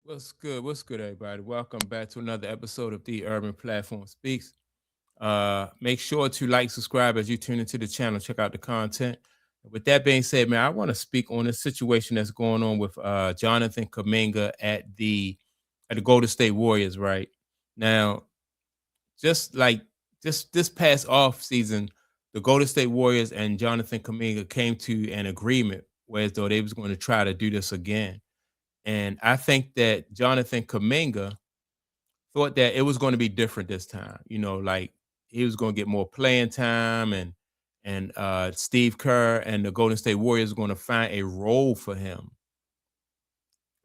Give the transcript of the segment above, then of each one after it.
What's good? What's good, everybody? Welcome back to another episode of the Urban Platform Speaks. Make sure to like, subscribe as you tune into the channel. Check out the content. With that being said, man, I want to speak on the situation that's going on with Jonathan Kuminga at the Golden State Warriors. Right now, just like this past off season, the Golden State Warriors and Jonathan Kuminga came to an agreement, whereas though they was going to try to do this again. And I think that Jonathan Kuminga thought that it was going to be different this time. Like he was going to get more playing time, and Steve Kerr and the Golden State Warriors were going to find a role for him.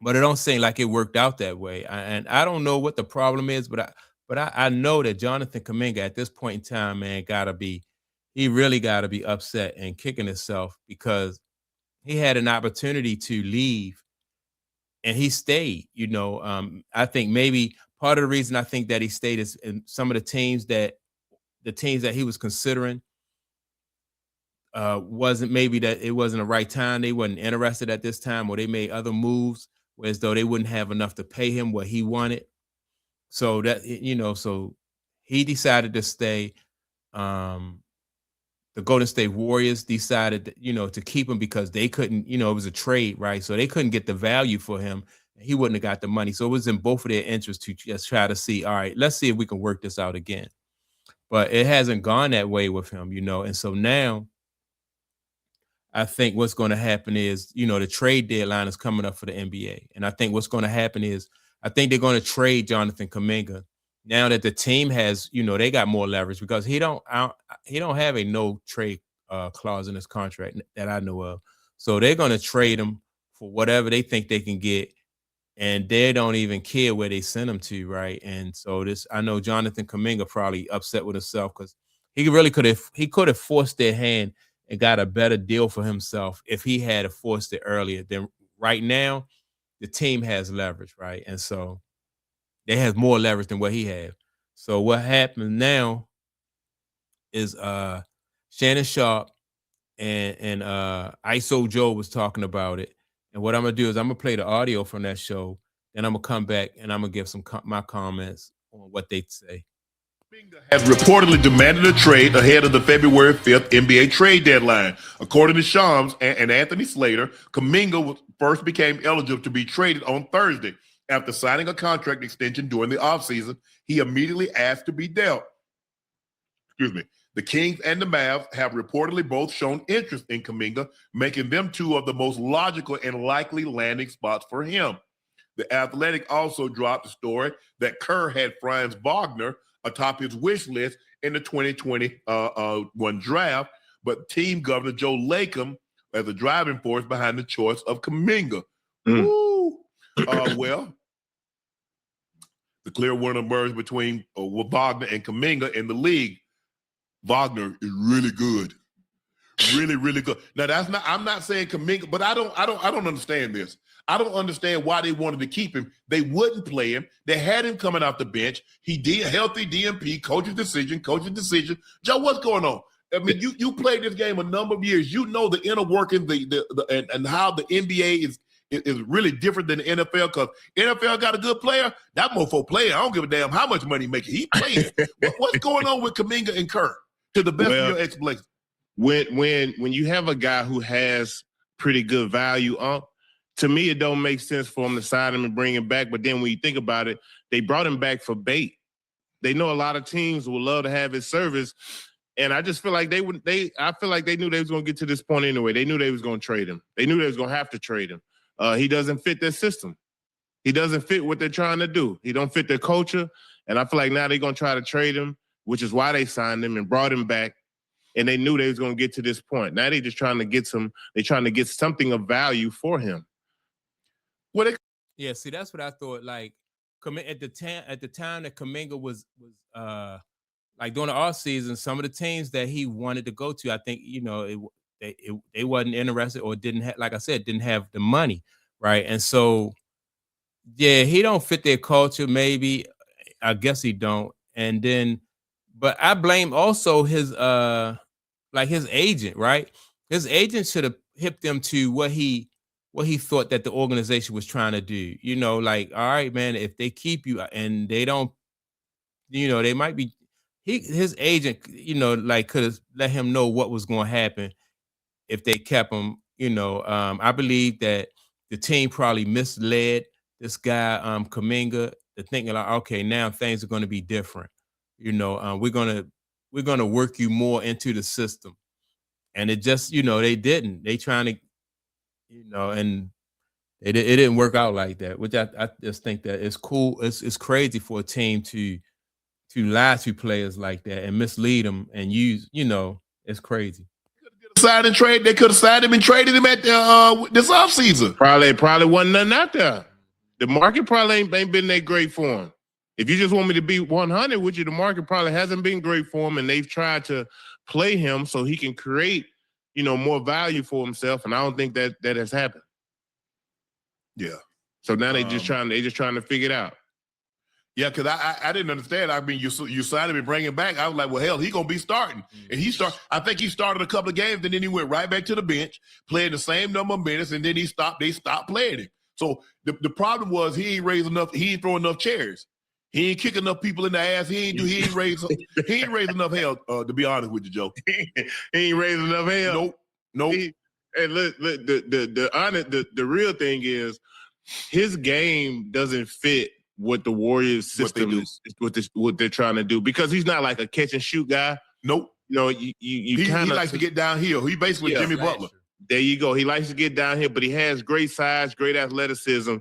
But it don't seem like it worked out that way. And I don't know what the problem is, but I know that Jonathan Kuminga at this point in time, man, he really gotta be upset and kicking himself because he had an opportunity to leave and he stayed. I think maybe part of the reason I think that he stayed is in some of the teams that he was considering wasn't maybe that it wasn't the right time. They wasn't interested at this time, or they made other moves, whereas though they wouldn't have enough to pay him what he wanted. So so he decided to stay. Um, the Golden State Warriors decided, to keep him because they couldn't, it was a trade, right? So they couldn't get the value for him. He wouldn't have got the money. So it was in both of their interests to just try to see, all right, let's see if we can work this out again. But it hasn't gone that way with him, And so now I think what's going to happen is, the trade deadline is coming up for the NBA. And I think what's going to happen is I think they're going to trade Jonathan Kuminga now that the team has, they got more leverage because he don't have a no trade clause in his contract that I know of. So they're going to trade him for whatever they think they can get, and they don't even care where they send him to, right? And so I know Jonathan Kuminga probably upset with himself because he could have forced their hand and got a better deal for himself if he had forced it earlier. Then right now, the team has leverage, right? And so they have more leverage than what he has. So what happens now is Shannon Sharp and ISO Joe was talking about it. And what I'm gonna do is I'm gonna play the audio from that show, then I'm gonna come back and I'm gonna give my comments on what they say. Has reportedly demanded a trade ahead of the February 5th NBA trade deadline. According to Shams and Anthony Slater, Kuminga first became eligible to be traded on Thursday. After signing a contract extension during the offseason, he immediately asked to be dealt. Excuse me. The Kings and the Mavs have reportedly both shown interest in Kuminga, making them two of the most logical and likely landing spots for him. The Athletic also dropped the story that Kerr had Franz Wagner atop his wish list in the 2021 draft, but team governor Joe Lacob as a driving force behind the choice of Kuminga. Woo! Well, the clear winner emerged between Wagner and Kuminga in the league. Wagner is really good. Really, really good. Now I'm not saying Kuminga, but I don't understand this. I don't understand why they wanted to keep him. They wouldn't play him. They had him coming off the bench. He did healthy DMP, coach's decision. Joe, what's going on? I mean, you played this game a number of years. You know the inner working, and how the NBA is really different than the NFL, because NFL got a good player. That mofo player, I don't give a damn how much money he making. He playing. What's going on with Kuminga and Kerr, to the best of your explanation? When you have a guy who has pretty good value to me, it don't make sense for him to sign him and bring him back. But then when you think about it, they brought him back for bait. They know a lot of teams would love to have his service. And I just feel like I feel like they knew they was going to get to this point anyway. They knew they was going to trade him. They knew they was going to have to trade him. He doesn't fit their system. He doesn't fit what they're trying to do. He don't fit their culture. And I feel like now they're going to try to trade him, which is why they signed him and brought him back. And they knew they was going to get to this point. Now they're just trying to get something of value for him. Yeah, see, that's what I thought. Like, at the time that Kuminga was like during the off season, some of the teams that he wanted to go to, I think they wasn't interested or didn't have, like I said, didn't have the money, right? And so, yeah, he don't fit their culture. Maybe, I guess he don't. And then, but I blame also his his agent, right? His agent should have hipped them to what he what he thought that the organization was trying to do. You know, like, all right, man, if they keep you and they don't, you know, they might be his agent, you know, like could have let him know what was going to happen if they kept him. You know, I believe that the team probably misled this guy, Kuminga, to thinking like, okay, now things are going to be different. You know, we're gonna work you more into the system, and it just, you know, they didn't. They trying to, you know, and it didn't work out like that. Which I just think that it's cool. It's crazy for a team to lie to players like that and mislead them and use, you know, it's crazy. Sign and trade. They could have signed him and traded him at this offseason. Probably wasn't nothing out there. The market probably ain't been that great for him. If you just want me to be 100 with you, the market probably hasn't been great for him, and they've tried to play him so he can create, you know, more value for himself. And I don't think that has happened. Yeah. So now they just trying to figure it out. Yeah, because I didn't understand. I mean, you signed him and bring him back. I was like, well, hell, he gonna be starting, and I think he started a couple of games, and then he went right back to the bench, playing the same number of minutes, and then They stopped playing him. So the problem was he ain't raised enough. He ain't throwing enough chairs. He ain't kicking enough people in the ass. He ain't raised enough hell. To be honest with you, Joe, he ain't raised enough hell. Nope. And look, the real thing is his game doesn't fit what the Warriors system is, what they're trying to do, because he's not like a catch and shoot guy. Nope. You know, he likes to get downhill. He basically Jimmy Butler. There you go. He likes to get downhill, but he has great size, great athleticism,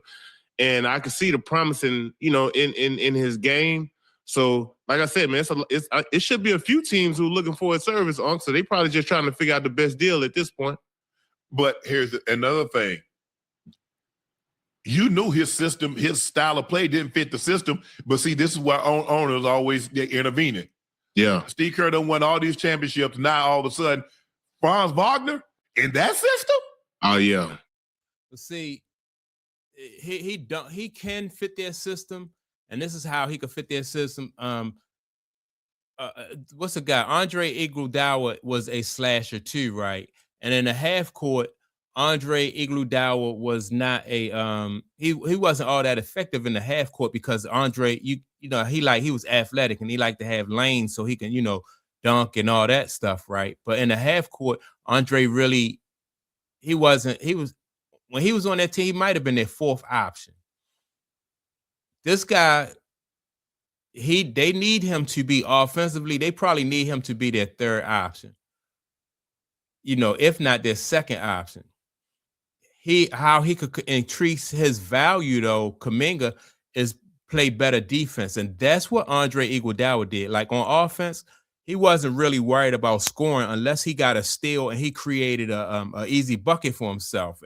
and I can see the promising, you know, in his game. So, like I said, man, it should be a few teams who are looking for a service, so they probably just trying to figure out the best deal at this point. But here's another thing. You knew his system, his style of play didn't fit the system. But see, this is why owners always intervening. Yeah. Steve Kerr done won all these championships. Now all of a sudden, Franz Wagner in that system? Oh, yeah. But see, he can fit their system, and this is how he could fit their system. What's the guy? Andre Iguodala was a slasher too, right? And in the half court, Andre Iguodala was not a he wasn't all that effective in the half court because Andre, you know, he was athletic and he liked to have lanes so he can, you know, dunk and all that stuff, right? But in the half court, Andre really when he was on that team, he might have been their fourth option. This guy, they need him to be offensively, they probably need him to be their third option. You know, if not their second option. How he could increase his value though, Kuminga, is play better defense, and that's what Andre Iguodala did. Like on offense, he wasn't really worried about scoring unless he got a steal and he created a easy bucket for himself.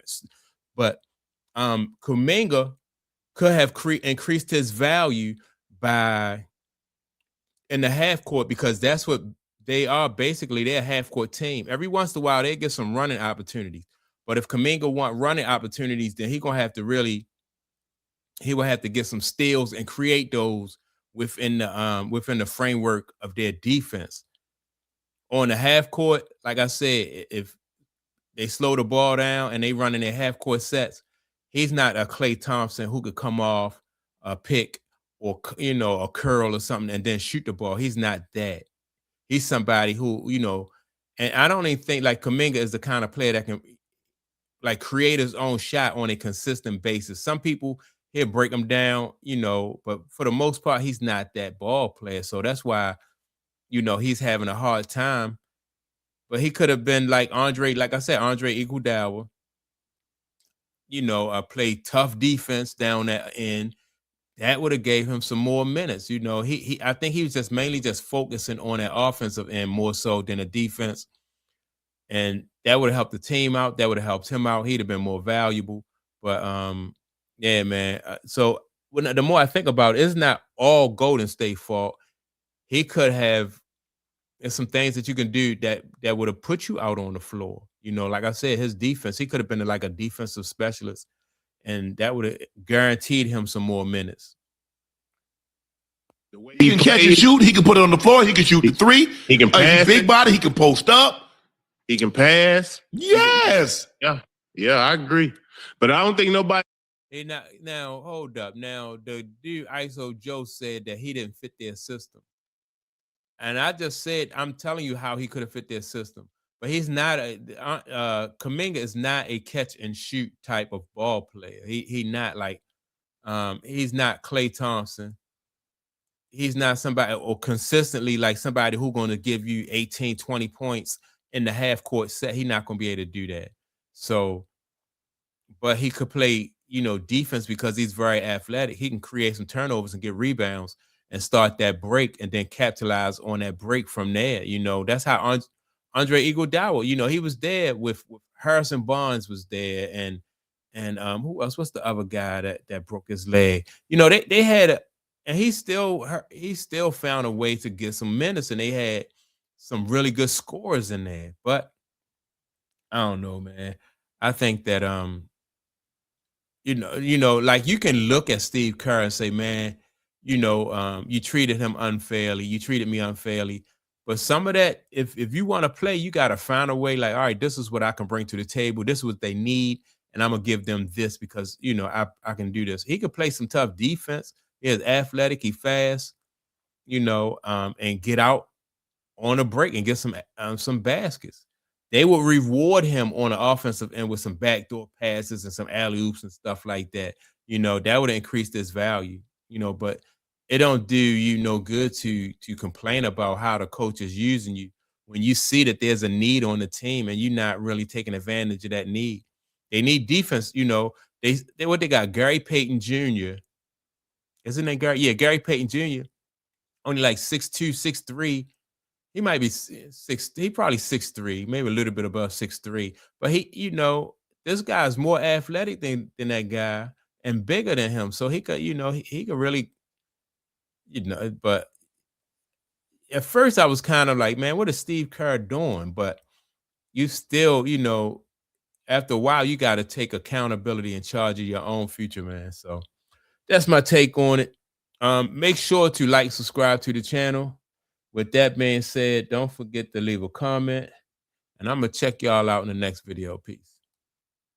But Kuminga could have increased his value by in the half court, because that's what they are. Basically, they're a half court team. Every once in a while, they get some running opportunities. But if Kuminga want running opportunities, then he will have to get some steals and create those within the framework of their defense. On the half court, like I said, if they slow the ball down and they run in their half court sets, he's not a Klay Thompson who could come off a pick or, you know, a curl or something and then shoot the ball. He's not that. He's somebody who, you know, and I don't even think like Kuminga is the kind of player that can like create his own shot on a consistent basis. Some people, he'll break them down, you know, but for the most part, he's not that ball player. So that's why, you know, he's having a hard time. But he could have been like Andre Iguodala, you know, play tough defense down that end. That would have gave him some more minutes. You know, I think he was just mainly just focusing on that offensive end more so than the defense. And that would have helped the team out. That would have helped him out. He'd have been more valuable. But yeah, man. So the more I think about it, it's not all Golden State fault. He could have. There's some things that you can do that would have put you out on the floor. You know, like I said, his defense. He could have been like a defensive specialist, and that would have guaranteed him some more minutes. The way he can catch and shoot. He can put it on the floor. He can shoot the three. He can pass. He's big body. He can post up. He can pass. Yes. Yeah, I agree. But I don't think nobody. Hey, now hold up. Now the dude ISO Joe said that he didn't fit their system. And I just said, I'm telling you how he could have fit their system. But he's not Kuminga is not a catch and shoot type of ball player. He not like he's not Klay Thompson. He's not somebody or consistently like somebody who's going to give you 18, 20 points in the half court set. He's not going to be able to do that. So, but he could play, defense because he's very athletic. He can create some turnovers and get rebounds and start that break and then capitalize on that break from there. That's how Andre Iguodala, he was there with Harrison Barnes was there and who else? What's the other guy that broke his leg? They had and he still found a way to get some minutes, and they had some really good scores in there. But I don't know, man. I think that like you can look at Steve Kerr and say, man, you treated him unfairly, you treated me unfairly. But some of that, if you want to play, you got to find a way. Like, all right, this is what I can bring to the table. This is what they need, and I'm gonna give them this because I can do this. He could play some tough defense. He is athletic. He fast. And get out on a break and get some baskets. They will reward him on the offensive end with some backdoor passes and some alley oops and stuff like that. That would increase this value. But it don't do you no good to complain about how the coach is using you when you see that there's a need on the team and you're not really taking advantage of that need. They need defense. They got Gary Payton Jr. Isn't that Gary? Yeah, Gary Payton Jr. Only like 6'2", 6'3". He might be he probably 6'3", maybe a little bit above 6'3". But this guy's more athletic than that guy and bigger than him. So he could, he could really, but at first I was kind of like, man, what is Steve Kerr doing? But you still, after a while, you got to take accountability and charge of your own future, man. So that's my take on it. Make sure to like, subscribe to the channel. With that being said, don't forget to leave a comment, and I'm going to check y'all out in the next video. Peace.